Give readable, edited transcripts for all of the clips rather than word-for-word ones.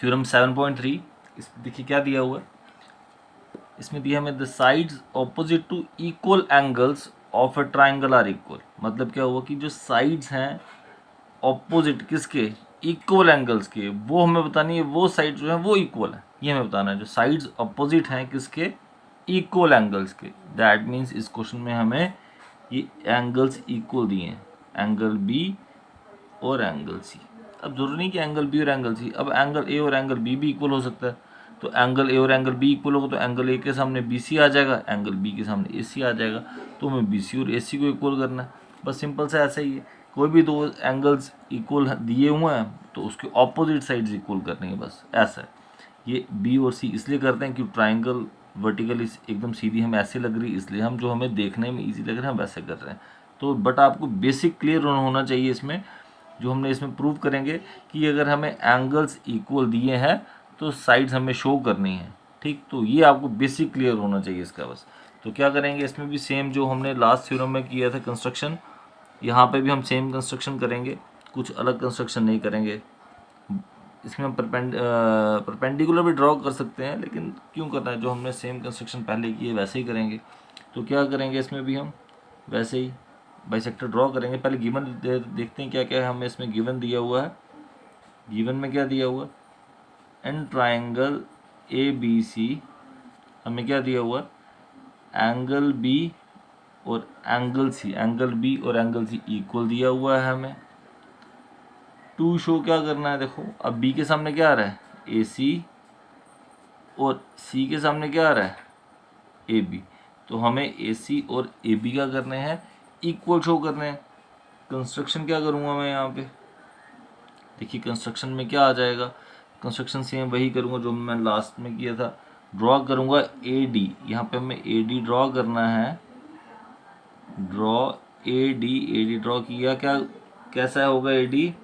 Theorem 7.3 इसमें देखिए क्या दिया हुआ है, इसमें दिया हमें the sides opposite to equal angles of a triangle are equal. मतलब क्या हुआ कि जो साइड्स हैं ऑपोजिट किसके, इक्वल एंगल्स के, वो हमें बतानी है वो साइड जो है वो इक्वल है, ये हमें बताना है। जो साइड्स ऑपोजिट हैं किसके, इक्वल एंगल्स के। दैट मीन्स इस क्वेश्चन में हमें ये एंगल्स इक्वल दिए हैं, एंगल बी और एंगल सी। अब जरूरी नहीं कि एंगल बी और एंगल सी, अब एंगल ए और एंगल बी भी इक्वल हो सकता है। तो एंगल ए और एंगल बी इक्वल होगा तो एंगल ए के सामने बी सी आ जाएगा, एंगल बी के सामने ए सी आ जाएगा। तो हमें बी सी और ए सी को इक्वल करना है, बस सिंपल सा ऐसा ही है। कोई भी दो एंगल्स इक्वल दिए हुए हैं तो उसके ऑपोजिट साइड्स इक्वल करनी है, बस ऐसा है। ये बी और सी इसलिए करते हैं कि ट्राइंगल वर्टिकली एकदम सीधी हमें ऐसे लग रही है, इसलिए हम जो हमें देखने में ईजी लग रहा है हम वैसे कर रहे हैं। तो बट आपको बेसिक क्लियर होना चाहिए इसमें, जो हमने इसमें प्रूव करेंगे कि अगर हमें एंगल्स इक्वल दिए हैं तो साइड्स हमें शो करनी है, ठीक। तो ये आपको बेसिक क्लियर होना चाहिए इसका बस। तो क्या करेंगे इसमें भी सेम जो हमने लास्ट थ्योरम में किया था कंस्ट्रक्शन, यहाँ पे भी हम सेम कंस्ट्रक्शन करेंगे, कुछ अलग कंस्ट्रक्शन नहीं करेंगे। इसमें हम परपेंडिकुलर भी ड्रॉ कर सकते हैं, लेकिन क्यों करना है, जो हमने सेम कंस्ट्रक्शन पहले किए वैसे ही करेंगे। तो क्या करेंगे इसमें भी हम वैसे ही बाइसेक्टर ड्रॉ करेंगे। पहले गिवन देखते हैं क्या क्या हमें इसमें गिवन दिया हुआ है। गिवन में क्या दिया हुआ है, इन ट्राइंगल ए बी सी हमें क्या दिया हुआ है, एंगल बी और एंगल सी, एंगल बी और एंगल सी इक्वल दिया हुआ है हमें। टू शो क्या करना है, देखो अब बी के सामने क्या आ रहा है, ए सी, और सी के सामने क्या आ रहा है, ए बी। तो हमें ए सी और ए बी क्या करने हैं, इक्वल शो करने हैं। कंस्ट्रक्शन क्या करूँगा मैं यहाँ पे, देखिए कंस्ट्रक्शन में क्या आ जाएगा, कंस्ट्रक्शन सेम वही करूँगा जो मैं लास्ट में किया था। ड्रॉ करूँगा ए डी, यहाँ पे हमें ए डी ड्रॉ करना है। ड्रॉ ए डी ड्रॉ किया, क्या कैसा होगा A D,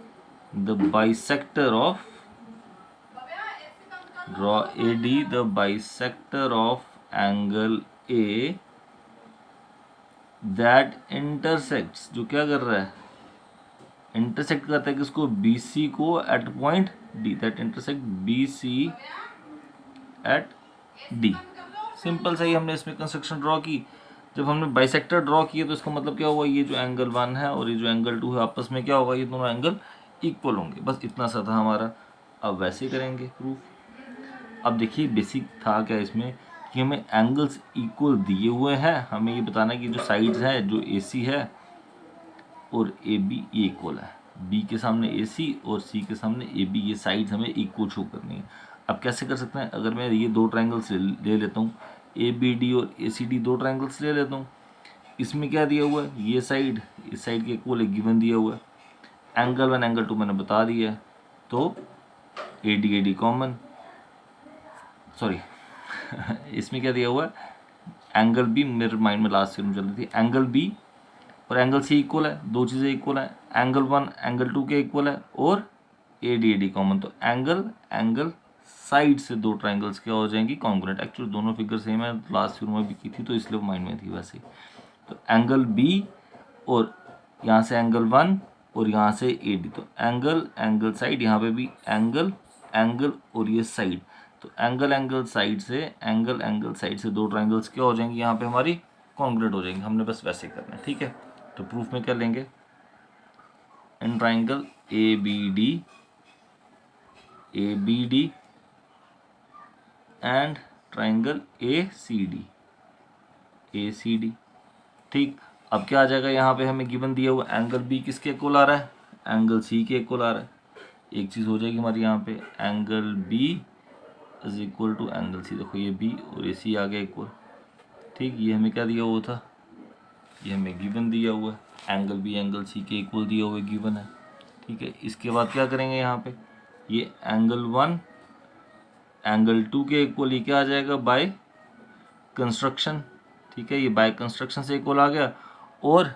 the bisector of, draw A D the bisector of angle A that intersects, जो क्या कर रहा है, इंटरसेक्ट करता है किसको, बी सी को at point D, that intersect B C at D. Simple सही हमने इसमें कंस्ट्रक्शन ड्रॉ की। जब हमने बाइसेक्टर ड्रॉ किए तो इसका मतलब क्या हुआ, ये जो एंगल 1 है और ये जो एंगल 2 है आपस में क्या होगा, ये दोनों एंगल इक्वल होंगे, बस इतना सा था हमारा। अब वैसे करेंगे प्रूफ। अब देखिए बेसिक था क्या इसमें कि हमें एंगल्स इक्वल दिए हुए हैं, हमें ये बताना है कि जो साइड्स हैं, जो ए सी है और ए बी ये इक्वल है, बी के सामने ए सी और सी के सामने ए बी, ये साइड्स हमें इक्वल शो करनी है। अब कैसे कर सकते हैं, अगर मैं ये दो ट्रायंगल्स ले लेता हूँ, ए बी डी और ए सी डी, दो ट्रायंगल्स ले लेता हूँ। इसमें क्या दिया हुआ है, ये साइड इस साइड के इक्वल एक गिवन दिया हुआ है, एंगल 1 एंगल 2 मैंने बता दिया है। तो ए डी कॉमन, सॉरी इसमें क्या दिया हुआ है, एंगल बी, मेरे माइंड में लास्ट चल रही थी, एंगल बी और एंगल सी इक्वल है, दो चीज़ें इक्वल है, एंगल 1 एंगल 2 के इक्वल है और ए डी कॉमन। तो एंगल साइड से दो ट्रायंगल्स क्या हो जाएंगी, कॉन्ग्रुएंट। एक्चुअली दोनों फिगर सेम है, लास्ट फिगर में भी की थी तो इसलिए माइंड में थी वैसे। तो एंगल बी और यहाँ से एंगल 1 और यहाँ से ए डी, तो एंगल साइड, यहाँ पे भी एंगल और ये साइड, तो एंगल साइड से दो ट्रायंगल्स क्या हो जाएंगी, यहाँ पे हमारी कॉन्ग्रुएंट हो जाएंगी। हमने बस वैसे करना है, ठीक है। तो प्रूफ में क्या लेंगे, in triangle A B D and triangle A C D, ठीक। अब क्या आ जाएगा, यहाँ पे हमें गिवन दिया हुआ एंगल बी किसके इक्वल आ रहा है, एंगल सी के इक्वल आ रहा है। एक चीज़ हो जाएगी हमारी यहाँ पे, angle B is equal to angle C, देखो ये बी और ये सी आ गया इक्वल, ठीक। ये हमें क्या दिया हुआ था, ये हमें गिवन दिया हुआ है, एंगल बी एंगल सी के इक्वल दिया हुआ गिवन है, ठीक है। इसके बाद क्या करेंगे, यहाँ पे ये एंगल 1 एंगल 2 के इक्वल, ये क्या आ जाएगा, बाय कंस्ट्रक्शन, ठीक है। ये बाय कंस्ट्रक्शन से इक्वल आ गया, और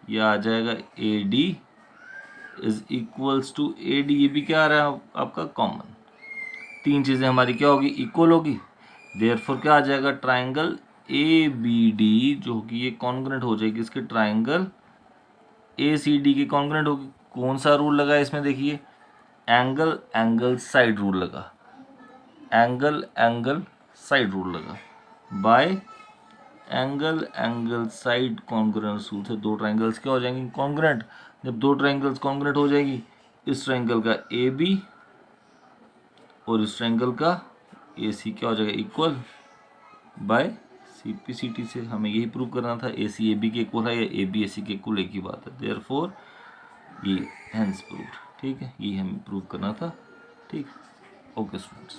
ये आ जाएगा A D is equals to A D, ये भी क्या आ रहा है आपका कॉमन। तीन चीज़ें हमारी क्या होगी, इक्वल होगी, देयरफॉर क्या आ जाएगा, ट्राइंगल ए बी डी जो होगी ये कॉन्ग्रुएंट हो जाएगी इसके ट्राइंगल ए सी डी की कॉन्ग्रुएंट होगी। कौन सा रूल लगा इसमें, देखिए एंगल साइड रूल लगा। एंगल एंगल साइड रूल लगा, bye angle angle side congruence rule से दो ट्राइंगल्स क्या हो जाएंगे, कॉन्ग्रुएंट। जब दो ट्राइंगल्स कॉन्ग्रुएंट हो जाएगी, इस ट्राइंगल का ए बी और इस ट्राइंगल का ए सी क्या हो जाएगा, equal by C P C T से। हमें यही प्रूव करना था, ए सी ए बी के इक्वल है या ए बी ए सी के इक्वल, एक ही बात है। देयरफॉर ये हेंस प्रूव्ड, ठीक है, ये हमें प्रूव करना था, ठीक। Okay students.